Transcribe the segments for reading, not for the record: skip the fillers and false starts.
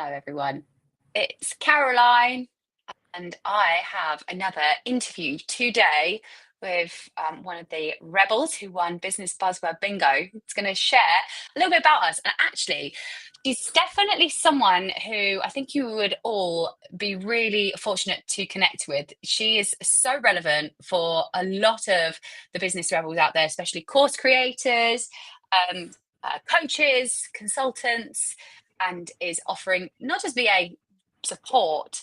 Hello, everyone. It's Caroline, and I have another interview today with one of the rebels who won Business Buzzword Bingo. It's going to share a little bit about us. And actually, she's definitely someone who I think you would all be really fortunate to connect with. She is so relevant for a lot of the business rebels out there, especially course creators, um, coaches, consultants, and is offering not just VA support,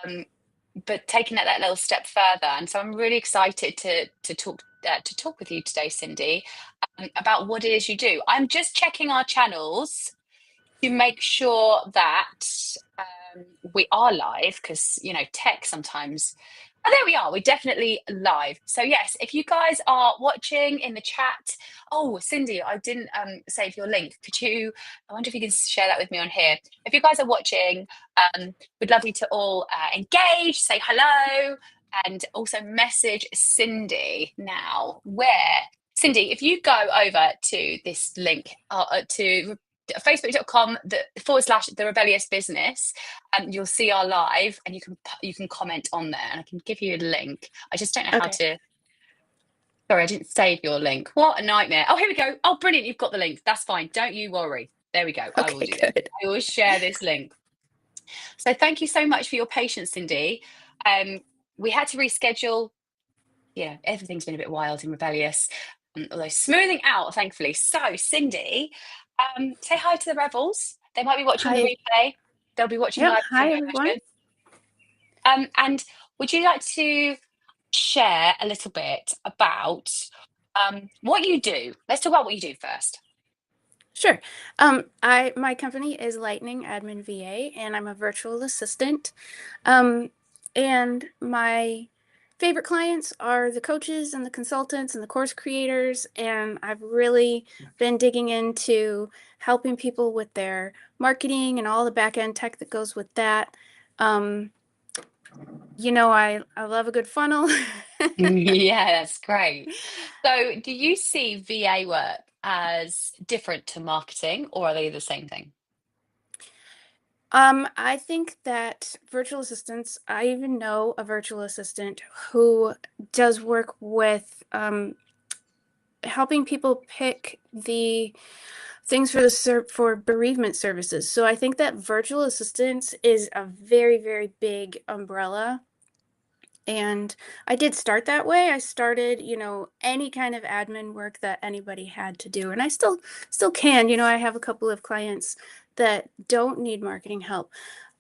um, but taking it that little step further. And so I'm really excited to talk with you today, Cindy, about what it is you do. I'm just checking our channels to make sure that we are live because tech sometimes. Oh, there we are. We're definitely live. So yes, if you guys are watching in the chat. Oh, Cindy, I didn't save your link. Could you? I wonder if you can share that with me on here. If you guys are watching, we'd love you to all engage, say hello, and also message Cindy now. Where Cindy, if you go over to this link to facebook.com /the rebellious business, you'll see our live and you can comment on there and I can give you a link. I just don't know how Okay. to. Sorry, I didn't save your link. What a nightmare. Oh, here we go. Oh, brilliant, you've got the link. That's fine, don't you worry. There we go. I will Okay, do that. good. I will share this link. So thank you so much for your patience, Cindy. We had to reschedule. Yeah, everything's been a bit wild and rebellious, although smoothing out, thankfully. So, Cindy, say hi to the rebels. They might be watching the Hi. replay. They'll be watching Yep. live Hi, video everyone. version. And would you like to share a little bit about what you do? Let's talk about what you do first. Sure. My company is Lightning Admin VA, and I'm a virtual assistant. And my favorite clients are the coaches and the consultants and the course creators. And I've really been digging into helping people with their marketing and all the back end tech that goes with that. Um, I love a good funnel. Yeah, that's great. So, do you see VA work as different to marketing, or are they the same thing? I think that virtual assistants, I even know a virtual assistant who does work with helping people pick the things for for bereavement services. So I think that virtual assistance is a very, very big umbrella. And I did start that way. I started, any kind of admin work that anybody had to do. And I still can. I have a couple of clients that don't need marketing help.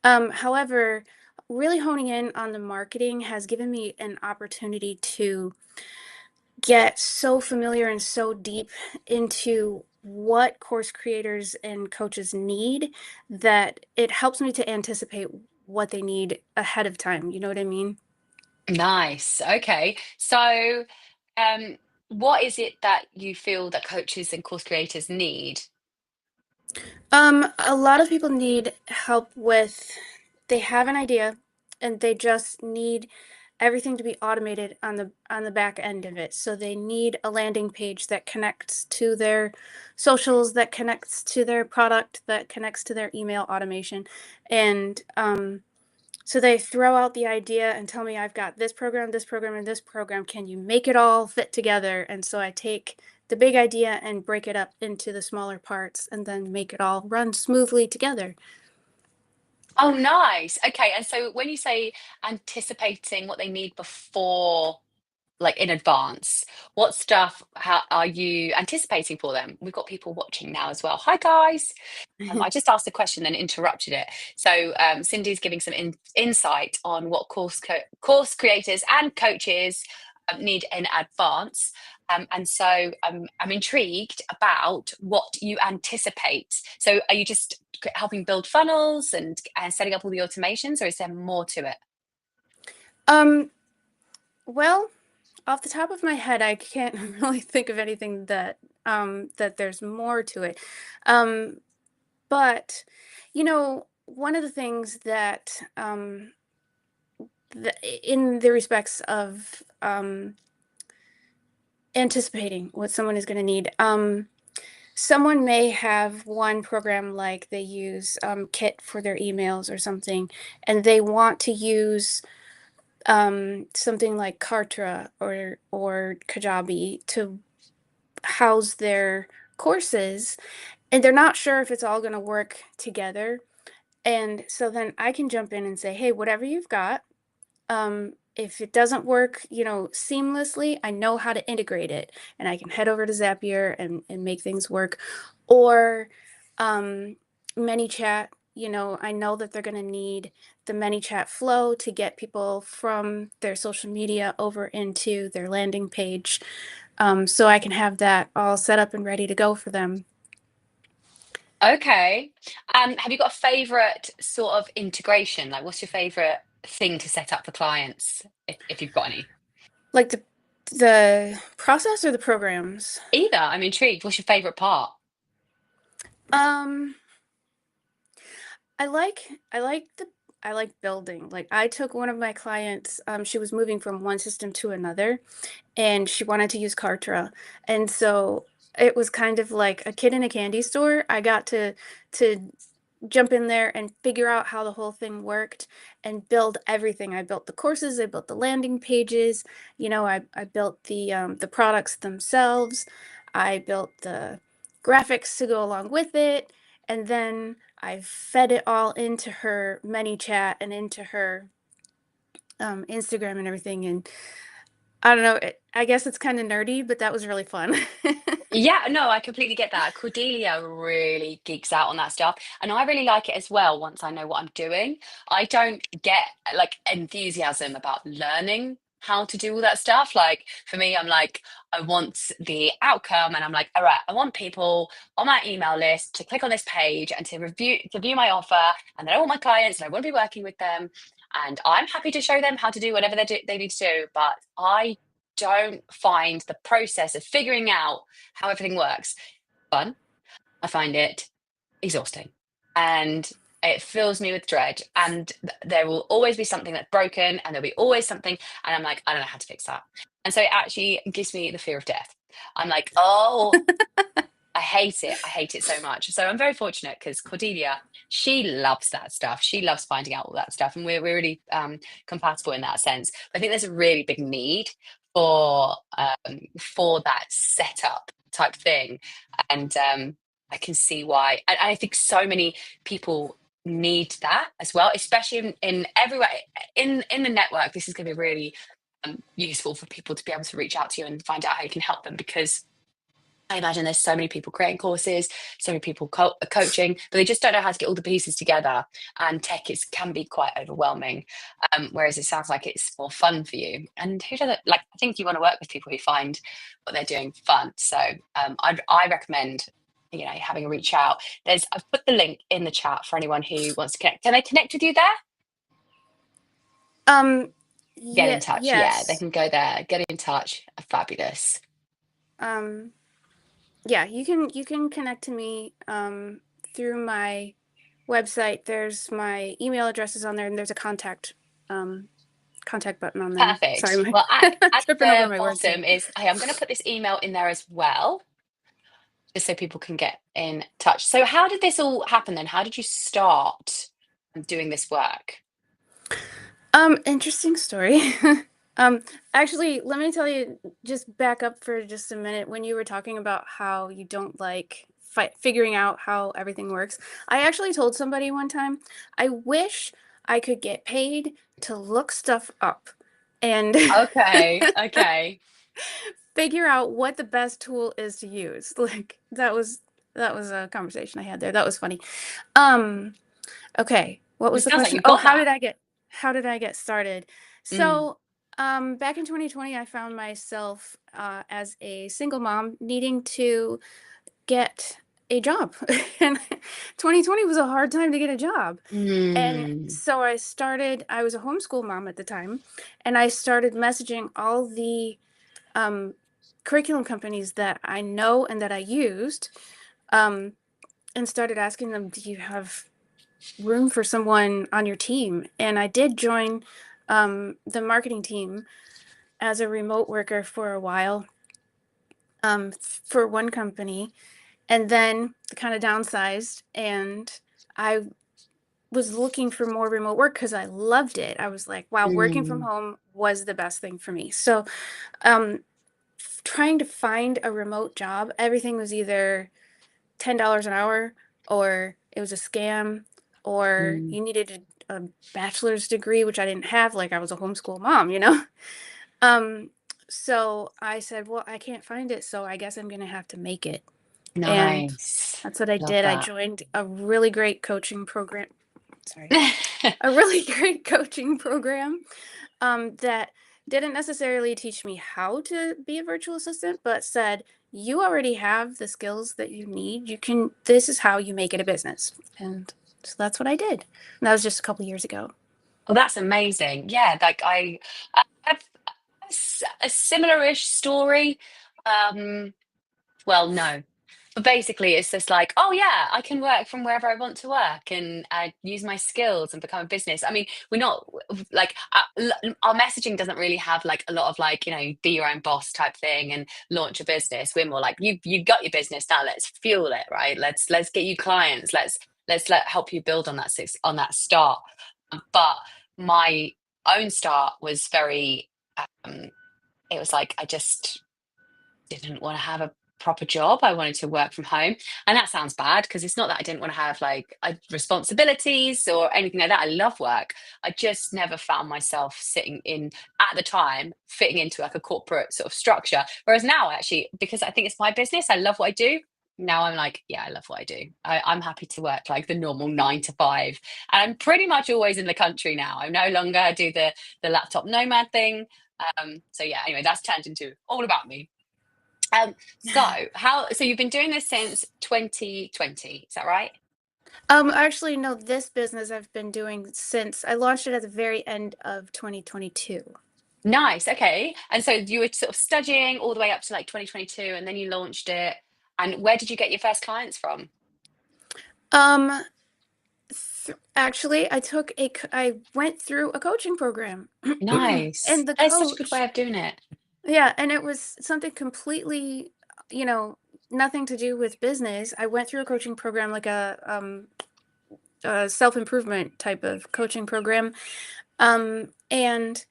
However, really honing in on the marketing has given me an opportunity to get so familiar and so deep into what course creators and coaches need that it helps me to anticipate what they need ahead of time. You know what I mean? Nice. Okay. So, um, what is it that you feel that coaches and course creators need? A lot of people need help with, they have an idea and they just need everything to be automated on the back end of it. So they need a landing page that connects to their socials, that connects to their product, that connects to their email automation. And so they throw out the idea and tell me, I've got this program, and this program. Can you make it all fit together? And so I take the big idea and break it up into the smaller parts and then make it all run smoothly together. Oh, nice. Okay. And so when you say anticipating what they need before, like in advance, what stuff how are you anticipating for them? We've got people watching now as well. Hi, guys. I just asked a question and interrupted it. So Cindy's giving some insight on what course creators and coaches need in advance. And so I'm intrigued about what you anticipate. So are you just helping build funnels and setting up all the automations, or is there more to it? Um, well, off the top of my head, I can't really think of anything that there's more to it. Um, but one of the things that in the respects of anticipating what someone is going to need. someone may have one program like they use Kit for their emails or something, and they want to use something like Kartra or Kajabi to house their courses, and they're not sure if it's all going to work together. And so then I can jump in and say, hey, whatever you've got, if it doesn't work, seamlessly, I know how to integrate it, and I can head over to Zapier and make things work. Or um, ManyChat, I know that they're going to need the ManyChat flow to get people from their social media over into their landing page. So I can have that all set up and ready to go for them. Okay. Have you got a favorite sort of integration? Like, what's your favorite thing to set up for clients, if you've got any? Like the process or the programs? Either. I'm intrigued. What's your favorite part? Um, I like building. Like I took one of my clients, she was moving from one system to another, and she wanted to use Kartra. And so it was kind of like a kid in a candy store. I got to jump in there and figure out how the whole thing worked and build everything. I built the courses, I built the landing pages, I built the products themselves, I built the graphics to go along with it, and then I fed it all into her ManyChat and into her Instagram and everything. And I don't know, I guess it's kind of nerdy, but that was really fun. Yeah, no, I completely get that. Cordelia really geeks out on that stuff, and I really like it as well once I know what I'm doing. I don't get like enthusiasm about learning how to do all that stuff. Like for me, I'm like, I want the outcome, and I'm like, all right, I want people on my email list to click on this page and to view my offer, and then I want my clients, and I want to be working with them, and I'm happy to show them how to do whatever they need to do. But I don't find the process of figuring out how everything works fun. I find it exhausting and it fills me with dread. And there will always be something that's broken, and there'll be always something. And I'm like, I don't know how to fix that. And so it actually gives me the fear of death. I'm like, oh, I hate it. I hate it so much. So I'm very fortunate because Cordelia, she loves that stuff. She loves finding out all that stuff. And we're really compatible in that sense. I think there's a really big need for that setup type thing. And I can see why. And I think so many people need that as well, especially in everywhere in the network. This is going to be really useful for people to be able to reach out to you and find out how you can help them, because I imagine there's so many people creating courses, so many people coaching, but they just don't know how to get all the pieces together. And tech can be quite overwhelming, whereas it sounds like it's more fun for you. And who doesn't like? I think you want to work with people who find what they're doing fun. So I recommend having a reach out. I've put the link in the chat for anyone who wants to connect. Can they connect with you there? Um, Get in yeah, touch. Yeah, they yes. can go there. Get in touch. Fabulous. Um, yeah, you can connect to me through my website. There's my email addresses on there, and there's a contact button on there. Sorry, Perfect. my Well, I'm at tripping over the my words here. bottom is, hey, I'm going to put this email in there as well, just so people can get in touch. So, how did this all happen then? How did you start doing this work? Interesting story. Um, actually, let me tell you, just back up for just a minute. When you were talking about how you don't like figuring out how everything works, I actually told somebody one time, I wish I could get paid to look stuff up and Okay, okay. figure out what the best tool is to use. Like that was a conversation I had there. That was funny. Um, Okay, what It was the sounds like question? you've Oh, got that. how did I get started? Mm. So, back in 2020, I found myself as a single mom needing to get a job. And 2020 was a hard time to get a job. And Mm. so I was a homeschool mom at the time, and I started messaging all the um, curriculum companies that I know and that I used, um, and started asking them, do you have room for someone on your team? And I did join the marketing team as a remote worker for a while for one company. and then kind of downsized, and I was looking for more remote work because I loved it. I was like, wow, working from Mm, home was the best thing for me. So, um, trying to find a remote job, everything was either $10 an hour, or it was a scam, or mm, you needed a bachelor's degree, which I didn't have. Like, I was a homeschool mom, you know? Um, so I said, well, I can't find it, so I guess I'm gonna have to make it. And nice. that's what I Love did. I that. joined a really great coaching program. Sorry, a really great coaching program that didn't necessarily teach me how to be a virtual assistant, but said, you already have the skills that you need. You can, this is how you make it a business. And so that's what I did. And that was just a couple years ago. Well, that's amazing. Yeah, like I have a similar-ish story. Um, well, no. But basically, it's just like, oh yeah, I can work from wherever I want to work and use my skills and become a business. I mean, we're not like our messaging doesn't really have like a lot of like be your own boss type thing and launch a business. We're more like you've got your business now. Let's fuel it, right? Let's get you clients. Let's help you build on on that start. But my own start was very. Um, it was like I just didn't want to have a proper job. I wanted to work from home. And that sounds bad because it's not that I didn't want to have like responsibilities or anything like that. I love work. I just never found myself sitting in at the time fitting into like a corporate sort of structure. Whereas now, actually, because I think it's my business, I love what I do. Now I'm like, yeah, I love what I do. I'm happy to work like the normal 9 to 5, and I'm pretty much always in the country now. I no longer do the laptop nomad thing. So yeah, anyway, that's turned into all about me. So so you've been doing this since 2020, is that right? Actually, no, this business I've been doing since I launched it at the very end of 2022. Nice. Okay. And so you were sort of studying all the way up to like 2022 and then you launched it. And where did you get your first clients from? Um, Actually, I went through a coaching program, Nice. and the That is such a good way coach, of doing it. yeah, and it was something completely, you know, nothing to do with business. I went through a coaching program, like a self-improvement type of coaching program. And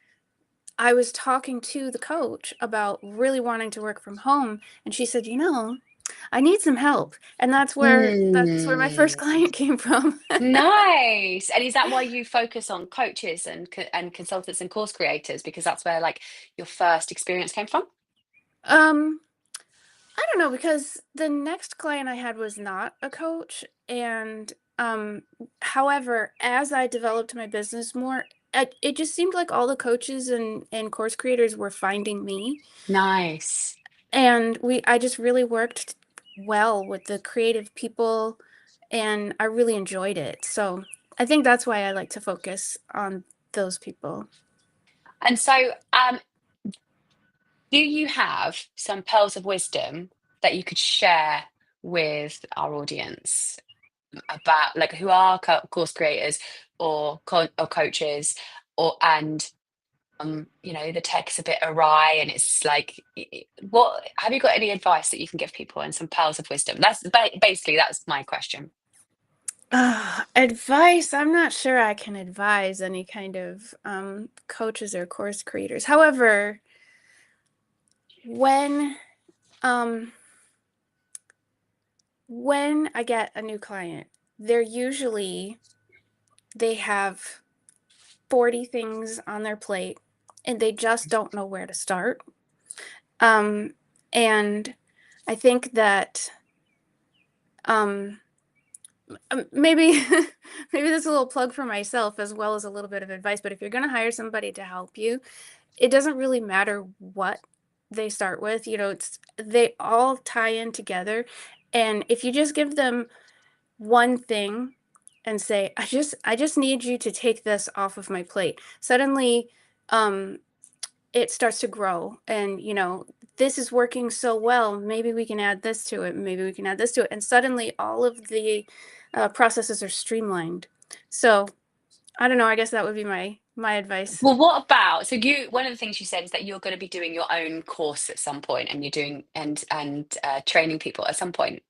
I was talking to the coach about really wanting to work from home, and she said, I need some help. And that's where my first Mm, client came from. nice. And is that why you focus on coaches and and consultants and course creators? Because that's where like your first experience came from? um I don't know, because the next client I had was not a coach, and however, as I developed my business more, it just seemed like all the coaches and course creators were finding me, Nice. and we I just really worked well with the creative people, and I really enjoyed it. So I think that's why I like to focus on those people. And so, do you have some pearls of wisdom that you could share with our audience about like who are course creators or or coaches and the tech's a bit awry and it's like what have you got any advice that you can give people and some pearls of wisdom? That's basically that's my question. Advice, I'm not sure I can advise any kind of coaches or course creators. However, when um when I get a new client, they're usually they have 40 things on their plate, and they just don't know where to start. Um and I think that um maybe maybe that's a little plug for myself as well as a little bit of advice, but if you're going to hire somebody to help you, it doesn't really matter what they start with. It's they all tie in together. And if you just give them one thing and say, I just need you to take this off of my plate. Suddenly, um, it starts to grow, and this is working so well, maybe we can add this to it, maybe we can add this to it, and suddenly all of the processes are streamlined. So I don't know, I guess that would be my advice. Well, what about so you one of the things you said is that you're going to be doing your own course at some point and you're doing and training people at some point.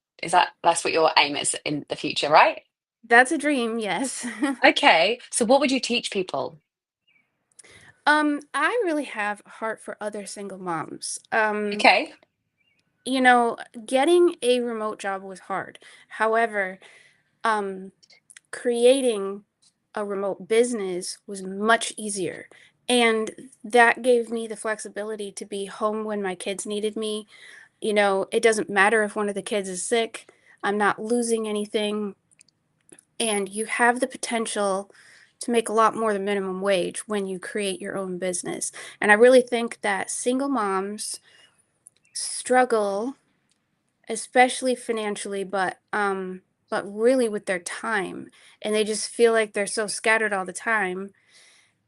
That's what your aim is in the future, right? That's a dream, yes. Okay. So what would you teach people? I really have a heart for other single moms. Okay. You know, getting a remote job was hard. However, um, creating a remote business was much easier. And that gave me the flexibility to be home when my kids needed me. You know, it doesn't matter if one of the kids is sick, I'm not losing anything. And you have the potential to make a lot more than minimum wage when you create your own business. And I really think that single moms struggle, especially financially, but really with their time. And they just feel like they're so scattered all the time.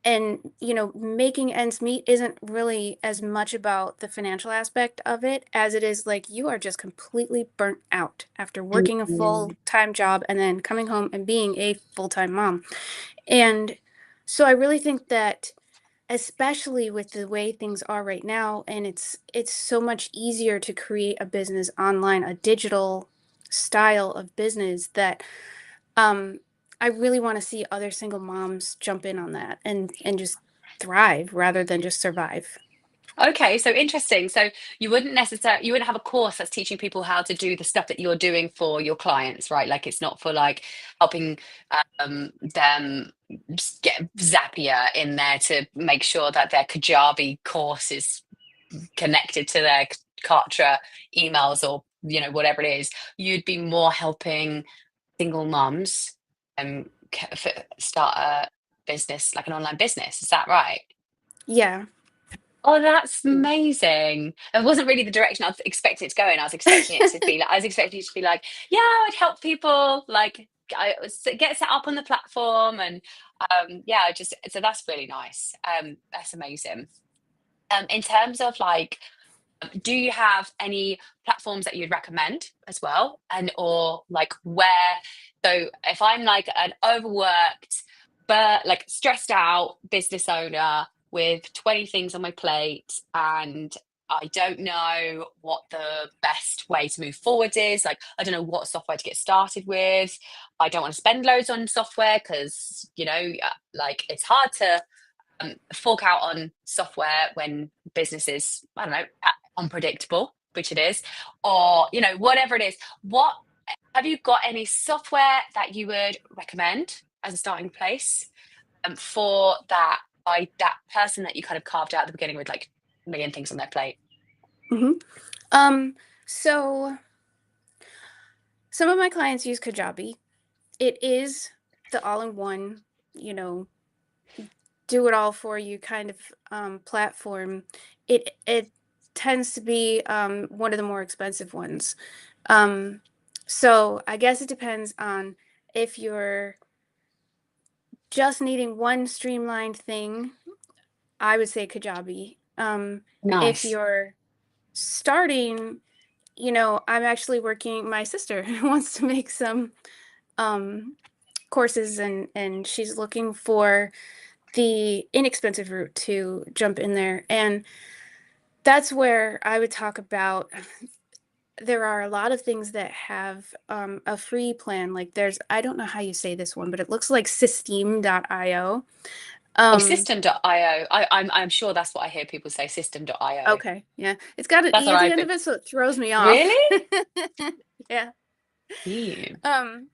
And, you know, making ends meet isn't really as much about the financial aspect of it as it is like you are just completely burnt out after working a Mm. full-time job and then coming home and being a full-time mom. And so I really think that especially with the way things are right now, and it's so much easier to create a business online, a digital style of business that um I really want to see other single moms jump in on that and just thrive rather than just survive. Okay, so interesting. So you wouldn't have a course that's teaching people how to do the stuff that you're doing for your clients, right? Like it's not for like helping them just get Zapier in there to make sure that their Kajabi course is connected to their Kartra emails or whatever it is. You'd be more helping single mums start a business, like an online business. Is that right? Yeah. Oh, that's amazing. It wasn't really the direction I was expecting it to go in. I was expecting it to be like, I was expecting it to be like, yeah, I'd help people, like get set up on the platform and yeah, just so that's really nice. That's amazing. In terms of like do you have any platforms that you'd recommend as well? And or like where, so if I'm like an overworked, but like stressed out business owner with 20 things on my plate and I don't know what the best way to move forward is. Like, I don't know what software to get started with. I don't want to spend loads on software because, like it's hard to fork out on software when business is, I don't know, unpredictable, which it is, or, whatever it is. What have you got any software that you would recommend as a starting place for that by that person that you kind of carved out at the beginning with like a million things on their plate? hmm so some of my clients use Kajabi. It is the all-in-one, you know, do it all for you kind of platform. It tends to be one of the more expensive ones. Um, so I guess it depends on if you're just needing one streamlined thing, I would say Kajabi. If Nice. you're starting, you know, I'm actually working, my sister wants to make some um, courses and she's looking for the inexpensive route to jump in there. And that's where I would talk about there are a lot of things that have a free plan. Like there's, I don't know how you say this one, but it looks like systeme.io. Oh, Um, system.io. I'm sure that's what I hear people say, system.io. okay, yeah. It's got an That's E all at the right, end of but it, so it throws me off. really? Yeah. Yeah. Um,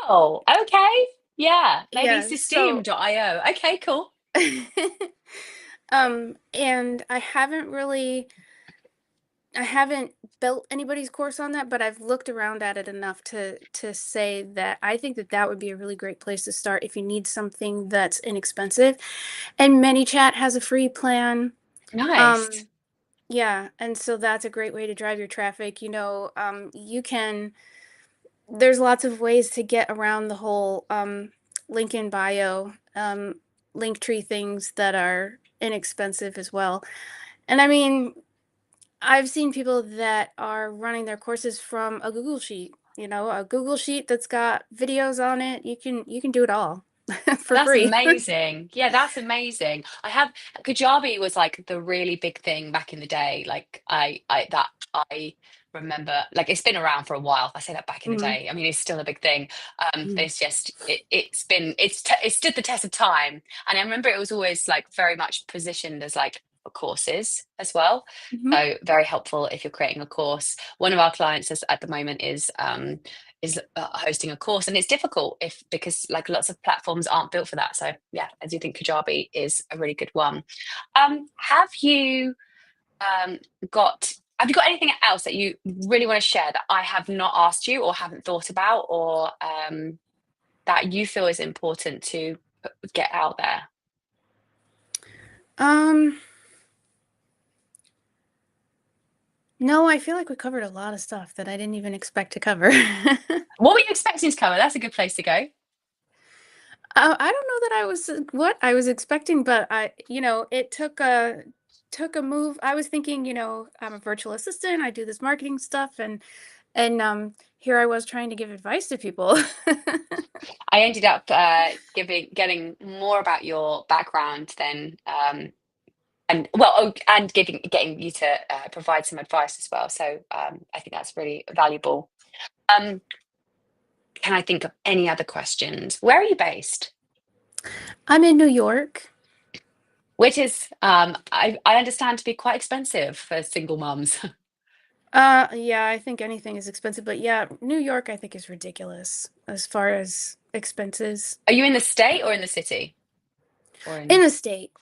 Oh, okay. Yeah, maybe yeah, so System.io. Okay, cool. and I haven't built anybody's course on that, but I've looked around at it enough to say that I think that that would be a really great place to start if you need something that's inexpensive. And ManyChat has a free plan. Nice. Um, yeah, and so that's a great way to drive your traffic. You know, there's lots of ways to get around the whole link in bio, link tree things that are inexpensive as well. And I mean, I've seen people that are running their courses from a Google Sheet, you know, a Google Sheet that's got videos on it. You can do it all for That's free. amazing. Yeah, that's amazing. Kajabi was like the really big thing back in the day. Like I remember, like it's been around for a while. I say that back in the Mhm. day. I mean, it's still a big thing. Mhm. It's just it stood the test of time, and I remember it was always like very much positioned as like for courses as well. Mhm. So very helpful if you're creating a course. One of our clients at the moment is hosting a course, and it's difficult if because like lots of platforms aren't built for that. So yeah, I do think Kajabi is a really good one. Have you um, got have you got anything else that you really want to share that I have not asked you or haven't thought about or that you feel is important to get out there? Um, no, I feel like we covered a lot of stuff that I didn't even expect to cover. What were you expecting to cover? That's a good place to go. I don't know that I was what I was expecting, but it took a move. I was thinking, I'm a virtual assistant. I do this marketing stuff, and here I was trying to give advice to people. I ended up getting more about your background than and well, oh, and getting you to provide some advice as well. So I think that's really valuable. Um, can I think of any other questions? Where are you based? I'm in New York. Which is, I understand to be quite expensive for single mums. Yeah, I think anything is expensive, but yeah, New York I think is ridiculous as far as expenses Are you in the state or in the city? Or in in the state.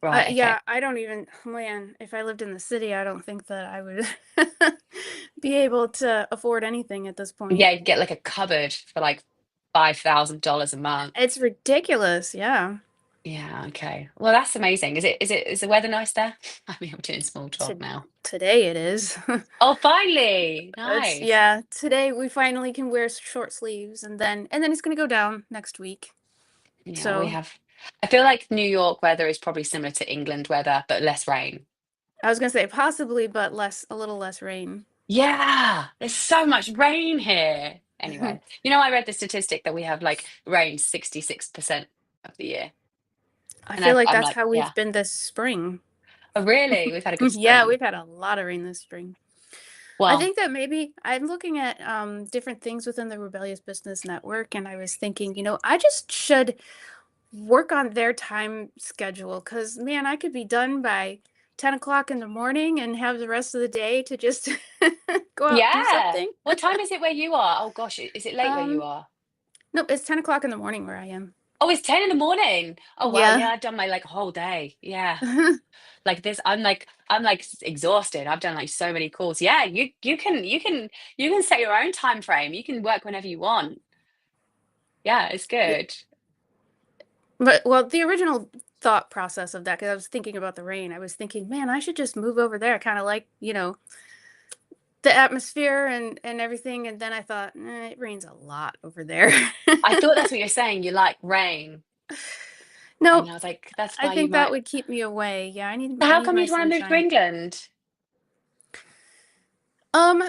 right, Yeah, okay. I don't even, man, if I lived in the city, I don't think that I would be able to afford anything at this point. Yeah, you get like a cupboard for like $5,000 a month. It's ridiculous, yeah. Yeah, okay. Well, that's amazing. Is the weather nice there? I mean, I'm doing small talk To now. today it is. Oh, finally. It's Nice. yeah, today we finally can wear short sleeves and then it's gonna go down next week. Yeah, we So have I feel like New York weather is probably similar to England weather, but less rain. I was gonna say possibly, but a little less rain. Yeah, there's so much rain here. Anyway, I read the statistic that we have like rain 66% of the year. I And feel like I'm that's like, how yeah. we've been this spring. Oh, really? We've had a good Yeah, spring. we've had a lot of rain this spring. I Well, think that maybe I'm looking at different things within the Rebellious Business Network, and I was thinking, I just should work on their time schedule because, man, I could be done by 10 o'clock in the morning and have the rest of the day to just go out and do yeah. something. What time is it where you are? Oh gosh, is it late where you Um, are? nope, it's 10 o'clock in the morning where I am. Oh, it's 10 in the morning. Oh wow, Yeah. yeah, I've done my like whole day. Yeah. Like this, I'm like exhausted. I've done like so many calls. Yeah, you can set your own time frame. You can work whenever you want. Yeah, it's Yeah. good. But, well, the original thought process of that, because I was thinking about the rain, I was thinking, man, I should just move over there. Kind of like, the atmosphere and everything. And then I thought, it rains a lot over there. I thought that's what you're saying. You like rain. And Nope. I was like, that's I why you think that might. would keep me away. Yeah, I need So I how need come my you'd want to move to sunshine. England? Um,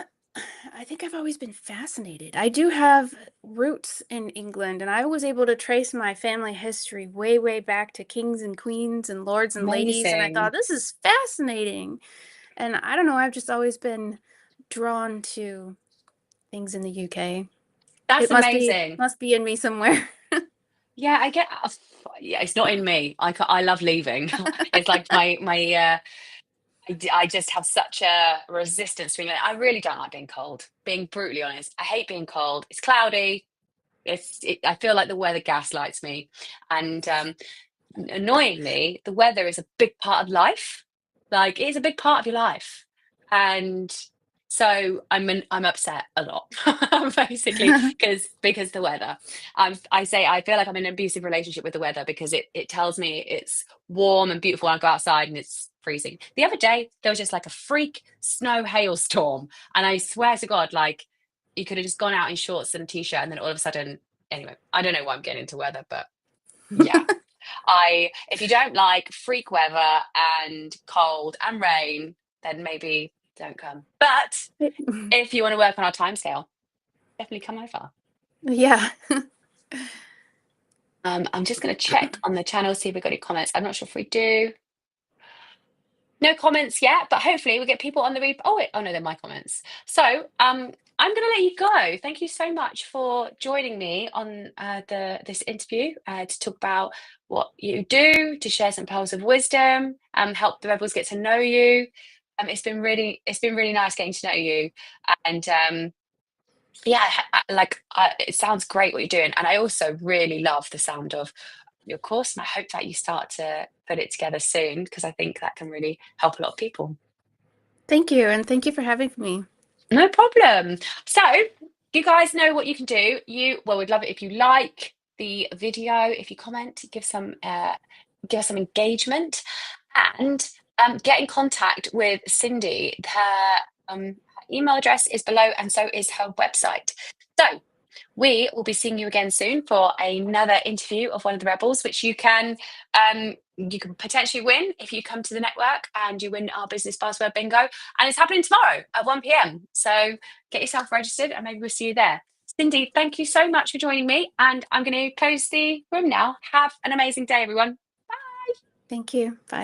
I think I've always been fascinated. I do have roots in England, and I was able to trace my family history way, way back to kings and queens and lords and ladies, and I thought Amazing. this is fascinating. And I don't know, I've just always been drawn to things in the UK. That's It amazing. must be in me somewhere. Yeah, I get. Yeah, it's not in me. I love leaving. It's like I just have such a resistance to being. I really don't like being cold. Being brutally honest, I hate being cold. It's cloudy. I feel like the weather gaslights me, and annoyingly, the weather is a big part of life. Like it's a big part of your life, and so I'm upset a lot, basically, because the weather. I say I feel like I'm in an abusive relationship with the weather because it tells me it's warm and beautiful. And I go outside and it's freezing. The other day there was just like a freak snow hailstorm, and I swear to God, like you could have just gone out in shorts and a t-shirt, and then all of a sudden, anyway, I don't know why I'm getting into weather, but yeah. If you don't like freak weather and cold and rain, then maybe don't come. But if you want to work on our timescale, definitely come over. Yeah. I'm just going to check on the channel, see if we've got any comments. I'm not sure if we do. No comments yet, but hopefully we'll get people on the replay. Oh, wait. Oh no, they're my comments. So I'm going to let you go. Thank you so much for joining me on the this interview to talk about what you do, to share some pearls of wisdom, help the rebels get to know you. It's been really nice getting to know you, and yeah, it sounds great what you're doing, and I also really love the sound of your course, and I hope that you start to put it together soon because I think that can really help a lot of people. Thank you, and thank you for having me. No problem. So, you guys know what you can do. We'd love it if you like the video, if you comment, give us some engagement, and get in contact with Cindy. Her email address is below, and so is her website. So, we will be seeing you again soon for another interview of one of the rebels, which you can potentially win if you come to the network and you win our business buzzword bingo. And it's happening tomorrow at 1 p.m. So get yourself registered and maybe we'll see you there. Cindy, thank you so much for joining me. And I'm going to close the room now. Have an amazing day, everyone. Thank you. Bye.